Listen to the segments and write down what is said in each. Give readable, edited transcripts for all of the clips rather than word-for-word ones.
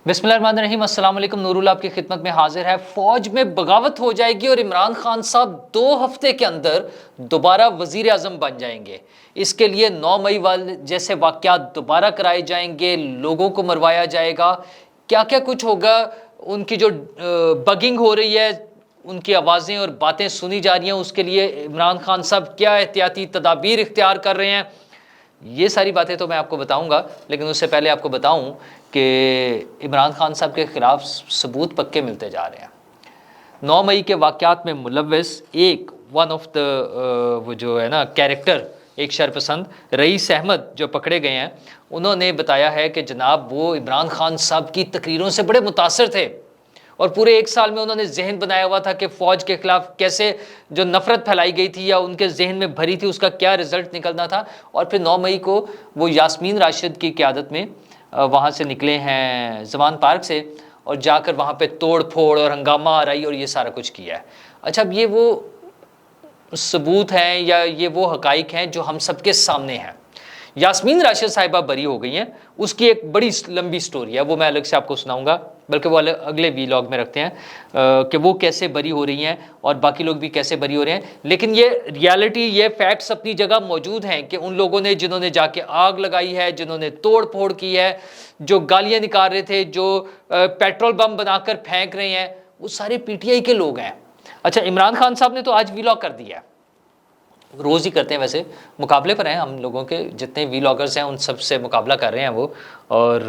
بسم اللہ الرحمن الرحیم، السلام علیکم، نوراللہ آپ کی خدمت میں حاضر ہے۔ فوج میں بغاوت ہو جائے گی اور عمران خان صاحب 2 ہفتے کے اندر دوبارہ وزیر اعظم بن جائیں گے۔ اس کے لیے 9 مئی والے جیسے واقعات دوبارہ کرائے جائیں گے، لوگوں کو مروایا جائے گا، کیا کیا کچھ ہوگا، ان کی جو بگنگ ہو رہی ہے، ان کی آوازیں اور باتیں سنی جا رہی ہیں، اس کے لیے عمران خان صاحب کیا احتیاطی تدابیر اختیار کر رہے ہیں، یہ ساری باتیں تو میں آپ کو بتاؤں گا۔ لیکن اس سے پہلے آپ کو بتاؤں کہ عمران خان صاحب کے خلاف ثبوت پکے ملتے جا رہے ہیں۔ 9 مئی کے واقعات میں ملوث ون آف دا وہ جو ہے نا کیریکٹر، ایک شرپسند رئیس احمد جو پکڑے گئے ہیں، انہوں نے بتایا ہے کہ جناب وہ عمران خان صاحب کی تقریروں سے بڑے متاثر تھے اور پورے 1 سال میں انہوں نے ذہن بنایا ہوا تھا کہ فوج کے خلاف کیسے جو نفرت پھیلائی گئی تھی یا ان کے ذہن میں بھری تھی، اس کا کیا رزلٹ نکلنا تھا۔ اور پھر 9 مئی کو وہ یاسمین راشد کی قیادت میں وہاں سے نکلے ہیں زمان پارک سے، اور جا کر وہاں پہ توڑ پھوڑ اور ہنگامہ آرائی اور یہ سارا کچھ کیا ہے۔ اچھا، اب یہ وہ ثبوت ہیں یا یہ وہ حقائق ہیں جو ہم سب کے سامنے ہیں۔ یاسمین راشد صاحبہ بری ہو گئی ہیں، اس کی ایک بڑی لمبی سٹوری ہے، وہ میں الگ سے آپ کو سناؤں گا، بلکہ وہ اگلے ویلاگ میں رکھتے ہیں کہ وہ کیسے بری ہو رہی ہیں اور باقی لوگ بھی کیسے بری ہو رہے ہیں۔ لیکن یہ ریالٹی، یہ فیکٹس اپنی جگہ موجود ہیں کہ ان لوگوں نے جنہوں نے جا کے آگ لگائی ہے، جنہوں نے توڑ پھوڑ کی ہے، جو گالیاں نکال رہے تھے، جو پیٹرول بم بنا کر پھینک رہے ہیں، وہ سارے پی ٹی آئی کے لوگ ہیں۔ اچھا، عمران خان صاحب نے تو آج ویلاگ کر دیا ہے، روز ہی کرتے ہیں، ویسے مقابلے پر ہیں ہم لوگوں کے جتنے ویلاگرز ہیں ان سب سے مقابلہ کر رہے ہیں وہ، اور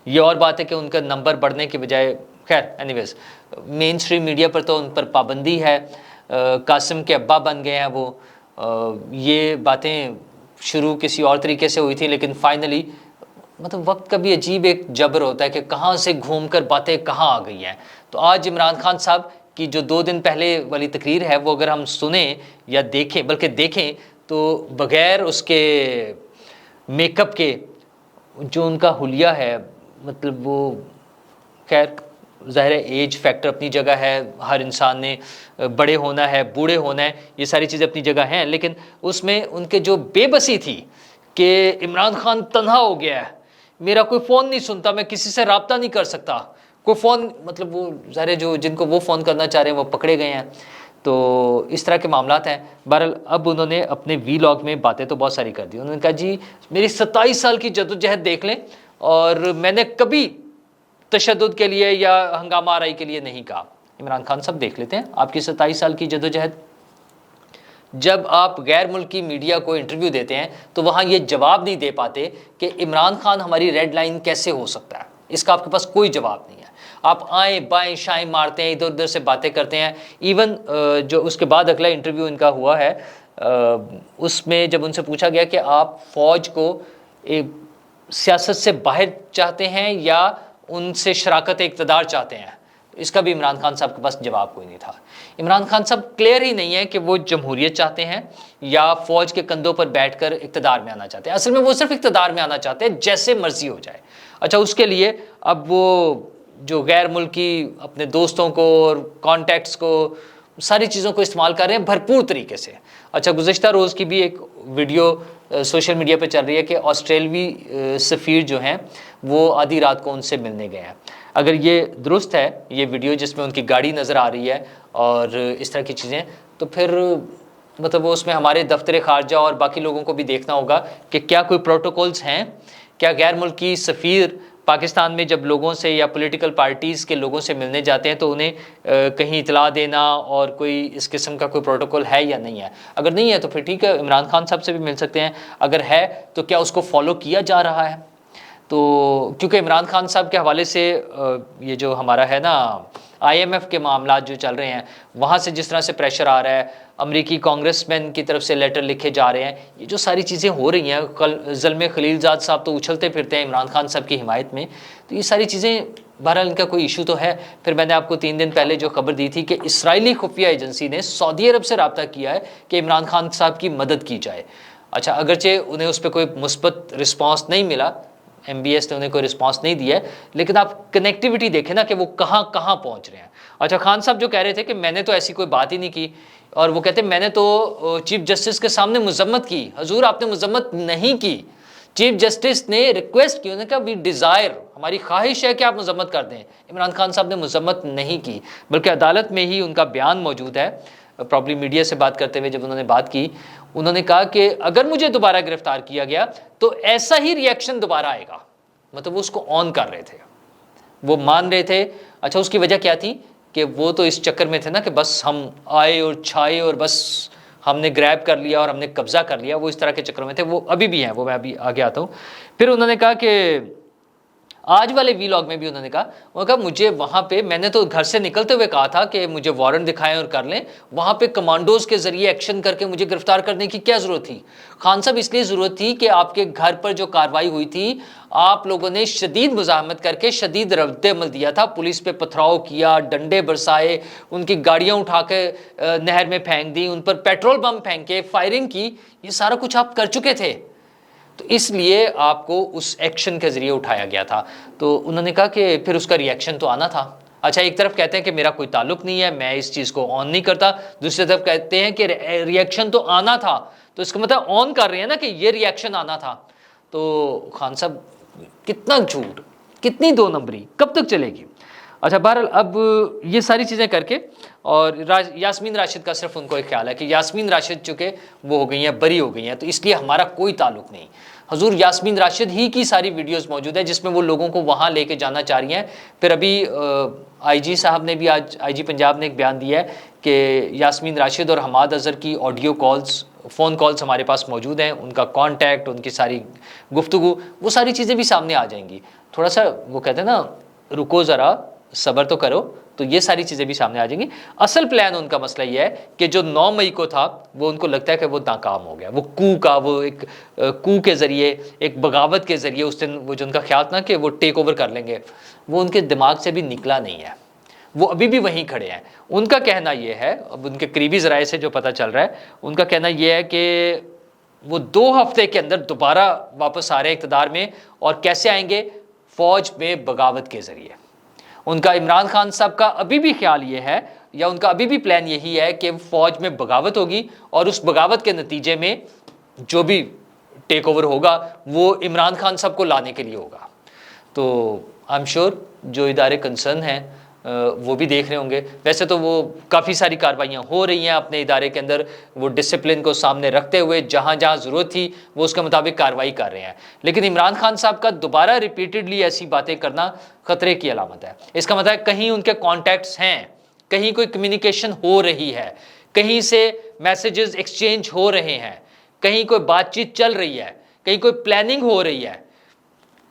یہ اور بات ہے کہ ان کا نمبر بڑھنے کی بجائے، خیر اینی ویز مین اسٹریم میڈیا پر تو ان پر پابندی ہے۔ قاسم کے ابا بن گئے ہیں وہ، یہ باتیں شروع کسی اور طریقے سے ہوئی تھی، لیکن فائنلی مطلب وقت کا بھی عجیب ایک جبر ہوتا ہے کہ کہاں سے گھوم کر باتیں کہاں آ گئی ہیں۔ تو آج عمران خان صاحب کی جو 2 دن پہلے والی تقریر ہے، وہ اگر ہم سنیں یا دیکھیں، بلکہ دیکھیں تو بغیر اس کے میک اپ کے جو ان کا حلیہ ہے، مطلب وہ، خیر ظاہر ہے ایج فیکٹر اپنی جگہ ہے، ہر انسان نے بڑے ہونا ہے، بوڑھے ہونا ہے، یہ ساری چیزیں اپنی جگہ ہیں، لیکن اس میں ان کے جو بے بسی تھی کہ عمران خان تنہا ہو گیا ہے، میرا کوئی فون نہیں سنتا، میں کسی سے رابطہ نہیں کر سکتا، کوئی فون، مطلب وہ ظاہر ہے جو جن کو وہ فون کرنا چاہ رہے ہیں وہ پکڑے گئے ہیں، تو اس طرح کے معاملات ہیں۔ بہرحال اب انہوں نے اپنے ویلاگ میں باتیں تو بہت ساری کر دی، انہوں نے کہا جی میری 27 سال کی جدوجہد دیکھ لیں، اور میں نے کبھی تشدد کے لیے یا ہنگامہ آرائی کے لیے نہیں کہا۔ عمران خان صاحب دیکھ لیتے ہیں آپ کی 27 سال کی جدوجہد۔ جب آپ غیر ملکی میڈیا کو انٹرویو دیتے ہیں تو وہاں یہ جواب نہیں دے پاتے کہ عمران خان ہماری ریڈ لائن کیسے ہو سکتا ہے، اس کا آپ کے پاس کوئی جواب نہیں ہے۔ آپ آئیں بائیں شائیں مارتے ہیں، ادھر ادھر سے باتیں کرتے ہیں۔ ایون جو اس کے بعد اگلا انٹرویو ان کا ہوا ہے، اس میں جب ان سے پوچھا گیا کہ آپ فوج کو سیاست سے باہر چاہتے ہیں یا ان سے شراکت اقتدار چاہتے ہیں، اس کا بھی عمران خان صاحب کے پاس جواب کوئی نہیں تھا۔ عمران خان صاحب کلیئر ہی نہیں ہے کہ وہ جمہوریت چاہتے ہیں یا فوج کے کندھوں پر بیٹھ کر اقتدار میں آنا چاہتے ہیں۔ اصل میں وہ صرف اقتدار میں آنا چاہتے ہیں، جیسے مرضی ہو جائے۔ اچھا، اس کے لیے اب وہ جو غیر ملکی اپنے دوستوں کو اور کانٹیکٹس کو، ساری چیزوں کو استعمال کر رہے ہیں بھرپور طریقے سے۔ اچھا، گزشتہ روز کی بھی ایک ویڈیو سوشل میڈیا پہ چل رہی ہے کہ آسٹریلوی سفیر جو ہیں وہ آدھی رات کو ان سے ملنے گئے ہیں۔ اگر یہ درست ہے یہ ویڈیو جس میں ان کی گاڑی نظر آ رہی ہے اور اس طرح کی چیزیں، تو پھر مطلب وہ اس میں ہمارے دفتر خارجہ اور باقی لوگوں کو بھی دیکھنا ہوگا کہ کیا کوئی پروٹوکولز ہیں، کیا غیر ملکی سفیر پاکستان میں جب لوگوں سے یا پولیٹیکل پارٹیز کے لوگوں سے ملنے جاتے ہیں تو انہیں کہیں اطلاع دینا اور کوئی اس قسم کا کوئی پروٹوکول ہے یا نہیں ہے۔ اگر نہیں ہے تو پھر ٹھیک ہے، عمران خان صاحب سے بھی مل سکتے ہیں، اگر ہے تو کیا اس کو فالو کیا جا رہا ہے؟ تو کیونکہ عمران خان صاحب کے حوالے سے یہ جو ہمارا ہے نا آئی ایم ایف کے معاملات جو چل رہے ہیں، وہاں سے جس طرح سے پریشر آ رہا ہے، امریکی کانگریس مین کی طرف سے لیٹر لکھے جا رہے ہیں، یہ جو ساری چیزیں ہو رہی ہیں، زلمے خلیل زاد صاحب تو اچھلتے پھرتے ہیں عمران خان صاحب کی حمایت میں، تو یہ ساری چیزیں بہرحال ان کا کوئی ایشو تو ہے۔ پھر میں نے آپ کو 3 دن پہلے جو خبر دی تھی کہ اسرائیلی خفیہ ایجنسی نے سعودی عرب سے رابطہ کیا ہے کہ عمران خان صاحب کی مدد کی جائے۔ اچھا، اگرچہ انہیں اس پہ کوئی مثبت رسپانس نہیں ملا، ایم بی ایس نے انہیں کوئی رسپانس نہیں دیا ہے، لیکن آپ کنیکٹیوٹی دیکھیں نا کہ وہ کہاں کہاں پہنچ رہے ہیں۔ اچھا، خان صاحب جو کہہ رہے تھے کہ میں نے تو ایسی کوئی بات ہی نہیں کی، اور وہ کہتے ہیں میں نے تو چیف جسٹس کے سامنے مذمت کی۔ حضور، آپ نے مذمت نہیں کی، چیف جسٹس نے ریکویسٹ کی, انہوں نے کہا وی ڈیزائر, ہماری خواہش ہے کہ آپ مذمت کر دیں. عمران خان صاحب نے مذمت نہیں کی, بلکہ عدالت میں ہی ان کا بیان موجود ہے. پرابلی میڈیا سے بات کرتے ہوئے جب انہوں نے بات کی, انہوں نے کہا کہ اگر مجھے دوبارہ گرفتار کیا گیا تو ایسا ہی ری ایکشن دوبارہ آئے گا. مطلب وہ اس کو آن کر رہے تھے, وہ مان رہے تھے. اچھا, اس کی وجہ کیا تھی کہ وہ تو اس چکر میں تھے نا کہ بس ہم آئے اور چھائے اور بس ہم نے گریب کر لیا اور ہم نے قبضہ کر لیا, وہ اس طرح کے چکر میں تھے. وہ ابھی بھی ہیں, وہ میں ابھی آگے آتا ہوں. پھر انہوں نے کہا کہ آج والے وی لاگ میں بھی انہوں نے کہا مجھے وہاں پہ, میں نے تو گھر سے نکلتے ہوئے کہا تھا کہ مجھے وارنٹ دکھائیں اور کر لیں, وہاں پہ کمانڈوز کے ذریعے ایکشن کر کے مجھے گرفتار کرنے کی کیا ضرورت تھی؟ خان صاحب اس لیے ضرورت تھی کہ آپ کے گھر پر جو کارروائی ہوئی تھی, آپ لوگوں نے شدید مزاحمت کر کے شدید رد عمل دیا تھا, پولیس پہ پتھراؤ کیا, ڈنڈے برسائے, ان کی گاڑیاں اٹھا کے نہر میں پھینک دی, ان پر پیٹرول بم پھینکے, فائرنگ کی, یہ سارا کچھ آپ کر چکے تھے. تو اس لیے آپ کو اس ایکشن کے ذریعے اٹھایا گیا تھا. تو انہوں نے کہا کہ پھر اس کا ری ایکشن تو آنا تھا. اچھا, ایک طرف کہتے ہیں کہ میرا کوئی تعلق نہیں ہے, میں اس چیز کو آن نہیں کرتا, دوسری طرف کہتے ہیں کہ ری ایکشن تو آنا تھا. تو اس کا مطلب آن کر رہے ہیں نا کہ یہ ری ایکشن آنا تھا. تو خان صاحب کتنا جھوٹ, کتنی دو نمبری, کب تک چلے گی؟ اچھا, بہرحال اب یہ ساری چیزیں کر کے, اور یاسمین راشد کا صرف ان کو ایک خیال ہے کہ یاسمین راشد چونکہ وہ ہو گئی ہیں, بری ہو گئی ہیں, تو اس لیے ہمارا کوئی تعلق نہیں. حضور یاسمین راشد ہی کی ساری ویڈیوز موجود ہے جس میں وہ لوگوں کو وہاں لے کے جانا چاہ رہی ہیں. پھر ابھی آئی جی صاحب نے بھی, آج آئی جی پنجاب نے ایک بیان دیا ہے کہ یاسمین راشد اور حماد اظہر کی آڈیو کالز, فون کالز ہمارے پاس موجود ہیں, ان کا کانٹیکٹ, ان کی ساری گفتگو, وہ ساری چیزیں بھی سامنے آ جائیں گی. تھوڑا سا وہ کہتے ہیں نا, رکو ذرا, صبر تو کرو. تو یہ ساری چیزیں بھی سامنے آ جائیں گی. اصل پلان ان کا مسئلہ یہ ہے کہ جو 9 مئی کو تھا وہ ان کو لگتا ہے کہ وہ ناکام ہو گیا. وہ کو کا, وہ ایک کو کے ذریعے, ایک بغاوت کے ذریعے اس دن وہ جو ان کا خیال تھا کہ وہ ٹیک اوور کر لیں گے, وہ ان کے دماغ سے بھی نکلا نہیں ہے. وہ ابھی بھی وہیں کھڑے ہیں. ان کا کہنا یہ ہے, اب ان کے قریبی ذرائع سے جو پتہ چل رہا ہے, ان کا کہنا یہ ہے کہ وہ 2 ہفتے کے اندر دوبارہ واپس آ رہے ہیں اقتدار میں. اور کیسے آئیں گے؟ فوج میں بغاوت کے ذریعے. ان کا عمران خان صاحب کا ابھی بھی خیال یہ ہے, یا ان کا ابھی بھی پلان یہی ہے کہ فوج میں بغاوت ہوگی, اور اس بغاوت کے نتیجے میں جو بھی ٹیک اوور ہوگا وہ عمران خان صاحب کو لانے کے لیے ہوگا. تو آئی ایم شیور جو ادارے کنسرن ہیں وہ بھی دیکھ رہے ہوں گے. ویسے تو وہ کافی ساری کارروائیاں ہو رہی ہیں اپنے ادارے کے اندر, وہ ڈسپلن کو سامنے رکھتے ہوئے جہاں جہاں ضرورت تھی وہ اس کے مطابق کارروائی کر رہے ہیں. لیکن عمران خان صاحب کا دوبارہ ریپیٹڈلی ایسی باتیں کرنا خطرے کی علامت ہے. اس کا مطلب ہے کہیں ان کے کانٹیکٹس ہیں, کہیں کوئی کمیونیکیشن ہو رہی ہے, کہیں سے میسیجز ایکسچینج ہو رہے ہیں, کہیں کوئی بات چیت چل رہی ہے, کہیں کوئی پلاننگ ہو رہی ہے.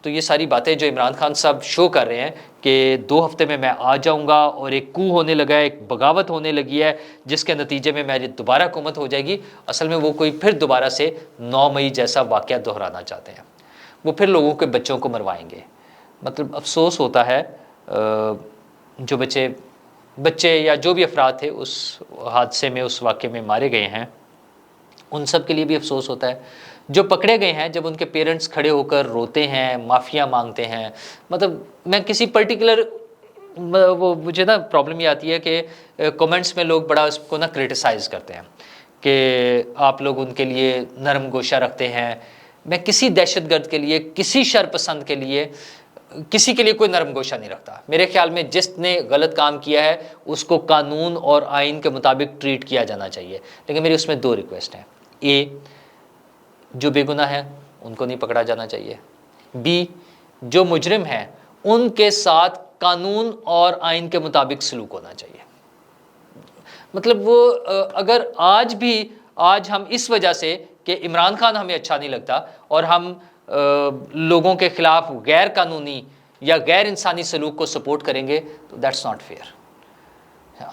تو یہ ساری باتیں جو عمران خان صاحب شو کر رہے ہیں کہ 2 ہفتے میں آ جاؤں گا اور ایک کو ہونے لگا ہے, ایک بغاوت ہونے لگی ہے جس کے نتیجے میں میری دوبارہ حکومت ہو جائے گی, اصل میں وہ کوئی پھر دوبارہ سے 9 مئی جیسا واقعہ دہرانا چاہتے ہیں. وہ پھر لوگوں کے بچوں کو مروائیں گے. مطلب افسوس ہوتا ہے جو بچے یا جو بھی افراد تھے اس حادثے میں, اس واقعے میں مارے گئے ہیں, ان سب کے لیے بھی افسوس ہوتا ہے. جو پکڑے گئے ہیں, جب ان کے پیرنٹس کھڑے ہو کر روتے ہیں, معافیاں مانگتے ہیں, مطلب میں کسی پرٹیکولر, وہ مجھے نا پرابلم یہ آتی ہے کہ کومنٹس میں لوگ بڑا اس کو نا کرٹیسائز کرتے ہیں کہ آپ لوگ ان کے لیے نرم گوشہ رکھتے ہیں. میں کسی دہشت گرد کے لیے, کسی شر پسند کے لیے, کسی کے لیے کوئی نرم گوشہ نہیں رکھتا. میرے خیال میں جس نے غلط کام کیا ہے اس کو قانون اور آئین کے مطابق ٹریٹ کیا جانا چاہیے. لیکن میری اس میں 2 ریکویسٹ ہیں. اے, جو بے گناہ ہیں ان کو نہیں پکڑا جانا چاہیے. بی, جو مجرم ہیں ان کے ساتھ قانون اور آئین کے مطابق سلوک ہونا چاہیے. مطلب وہ اگر آج ہم اس وجہ سے کہ عمران خان ہمیں اچھا نہیں لگتا اور ہم لوگوں کے خلاف غیر قانونی یا غیر انسانی سلوک کو سپورٹ کریں گے تو دیٹس ناٹ فیئر.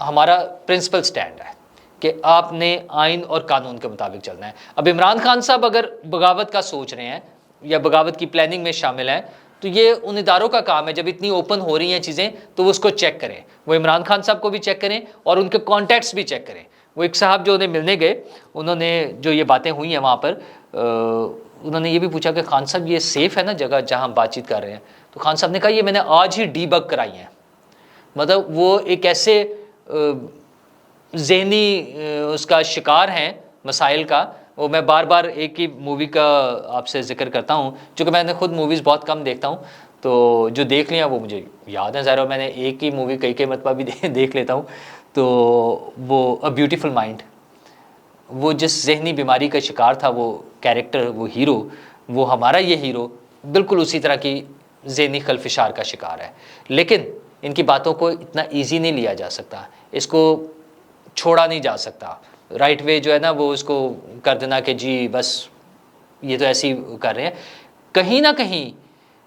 ہمارا پرنسپل سٹینڈ ہے کہ آپ نے آئین اور قانون کے مطابق چلنا ہے. اب عمران خان صاحب اگر بغاوت کا سوچ رہے ہیں یا بغاوت کی پلاننگ میں شامل ہیں تو یہ ان اداروں کا کام ہے, جب اتنی اوپن ہو رہی ہیں چیزیں تو وہ اس کو چیک کریں. وہ عمران خان صاحب کو بھی چیک کریں اور ان کے کانٹیکٹس بھی چیک کریں. وہ ایک صاحب جو انہیں ملنے گئے, انہوں نے جو یہ باتیں ہوئی ہیں وہاں پر, انہوں نے یہ بھی پوچھا کہ خان صاحب یہ سیف ہے نا جگہ جہاں ہم بات چیت کر رہے ہیں؟ تو خان صاحب نے کہا یہ میں نے آج ہی ڈی بگ کرائی ہیں. مطلب وہ ایک ایسے ذہنی اس کا شکار ہیں مسائل کا, وہ میں بار بار ایک ہی مووی کا آپ سے ذکر کرتا ہوں، چونکہ میں نے خود موویز بہت کم دیکھتا ہوں، تو جو دیکھ لیا وہ مجھے یاد ہے ظاہر، میں نے ایک ہی مووی کئی مرتبہ بھی دیکھ لیتا ہوں، تو وہ اے بیوٹیفل مائنڈ، وہ جس ذہنی بیماری کا شکار تھا وہ کیریکٹر، وہ ہیرو، وہ ہمارا یہ ہیرو بالکل اسی طرح کی ذہنی خلفشار کا شکار ہے، لیکن ان کی باتوں کو اتنا ایزی نہیں لیا جا سکتا، اس کو چھوڑا نہیں جا سکتا، رائٹ وے جو ہے نا وہ اس کو کر دینا کہ جی بس یہ تو ایسے ہی کر رہے ہیں، کہیں نہ کہیں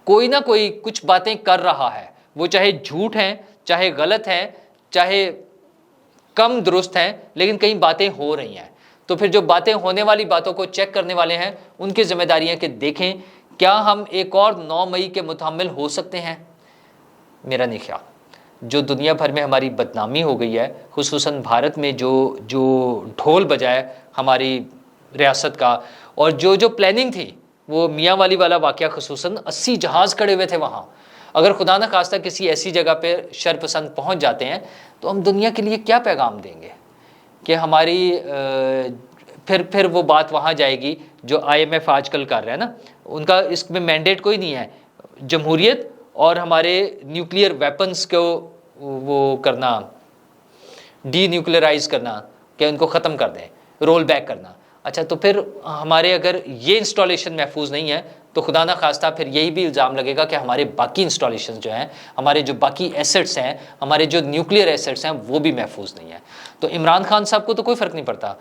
کوئی نہ کوئی کچھ باتیں کر رہا ہے، وہ چاہے جھوٹ ہیں، چاہے غلط ہیں، چاہے کم درست ہیں، لیکن کئی باتیں ہو رہی ہیں، تو پھر جو باتیں ہونے والی باتوں کو چیک کرنے والے ہیں ان کی ذمہ داریاں کہ دیکھیں کیا ہم ایک اور 9 مئی کے متحمل ہو سکتے ہیں؟ میرا نہیں خیال۔ جو دنیا بھر میں ہماری بدنامی ہو گئی ہے، خصوصاً بھارت میں جو ڈھول بجائے ہماری ریاست کا، اور جو پلاننگ تھی، وہ میاں والی والا واقعہ خصوصاً 80 جہاز کھڑے ہوئے تھے وہاں، اگر خدا نہ خواستہ کسی ایسی جگہ پہ شرپسند پہنچ جاتے ہیں تو ہم دنیا کے لیے کیا پیغام دیں گے کہ ہماری پھر وہ بات وہاں جائے گی جو IMF آج کل کر رہا ہے نا، ان کا اس میں مینڈیٹ کوئی نہیں ہے، جمہوریت اور ہمارے نیوکلیئر ویپنز کو وہ کرنا، ڈی نیوکلیئرائز کرنا، کہ ان کو ختم کر دیں، رول بیک کرنا۔ اچھا تو پھر ہمارے اگر یہ انسٹالیشن محفوظ نہیں ہے تو خدا نہ خواستہ پھر یہی بھی الزام لگے گا کہ ہمارے باقی انسٹالیشن جو ہیں، ہمارے جو باقی ایسٹس ہیں، ہمارے جو نیوکلیئر ایسٹس ہیں وہ بھی محفوظ نہیں ہیں۔ تو عمران خان صاحب کو تو کوئی فرق نہیں پڑتا،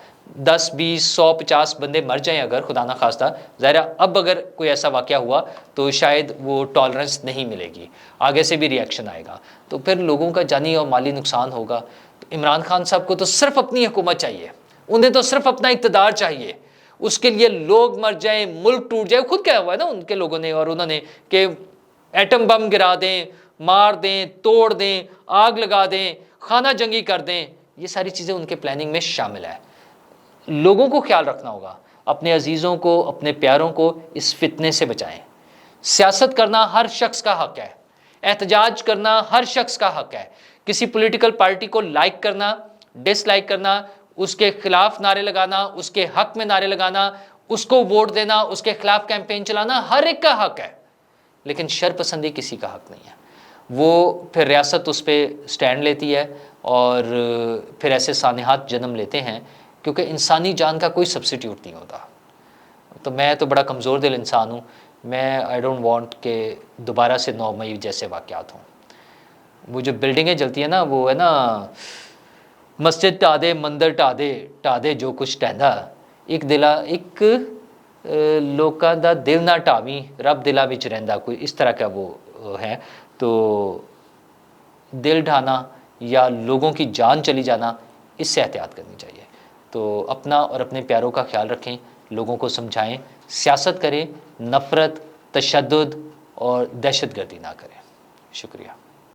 10 20 100 50 بندے مر جائیں اگر خدا نہ خواستہ، ظاہر اب اگر کوئی ایسا واقعہ ہوا تو شاید وہ ٹالرنس نہیں ملے گی، آگے سے بھی ری ایکشن آئے گا، تو پھر لوگوں کا جانی اور مالی نقصان ہوگا۔ تو عمران خان صاحب کو تو صرف اپنی حکومت چاہیے، انہیں تو صرف اپنا اقتدار چاہیے، اس کے لیے لوگ مر جائیں، ملک ٹوٹ جائے، خود کیا ہوا ہے نا ان کے لوگوں نے اور انہوں نے کہ ایٹم بم گرا دیں، مار دیں، توڑ دیں، آگ لگا دیں، خانہ جنگی کر دیں، یہ ساری چیزیں ان کے پلاننگ میں شامل ہے۔ لوگوں کو خیال رکھنا ہوگا، اپنے عزیزوں کو، اپنے پیاروں کو اس فتنے سے بچائیں۔ سیاست کرنا ہر شخص کا حق ہے، احتجاج کرنا ہر شخص کا حق ہے، کسی پولیٹیکل پارٹی کو لائک کرنا، ڈس لائک کرنا، اس کے خلاف نعرے لگانا، اس کے حق میں نعرے لگانا، اس کو ووٹ دینا، اس کے خلاف کیمپین چلانا ہر ایک کا حق ہے، لیکن شر پسندی کسی کا حق نہیں ہے۔ وہ پھر ریاست اس پہ سٹینڈ لیتی ہے اور پھر ایسے سانحات جنم لیتے ہیں، کیونکہ انسانی جان کا کوئی سبسٹیوٹ نہیں ہوتا۔ تو میں تو بڑا کمزور دل انسان ہوں، میں آئی ڈونٹ وانٹ کہ دوبارہ سے 9 مئی جیسے واقعات ہوں۔ وہ جو بلڈنگیں جلتی ہیں نا، وہ ہے نا مسجد ٹا دے، مندر ٹا دے جو کچھ ٹہندا، ایک لوکاں دا دل نہ ٹاویں، رب دلاں وچ رہندا، کوئی اس طرح کا وہ ہے۔ تو دل ڈھانا یا لوگوں کی جان چلی جانا، اس سے احتیاط کرنی چاہیے۔ تو اپنا اور اپنے پیاروں کا خیال رکھیں، لوگوں کو سمجھائیں، سیاست کریں، نفرت، تشدد اور دہشت گردی نہ کریں۔ شکریہ۔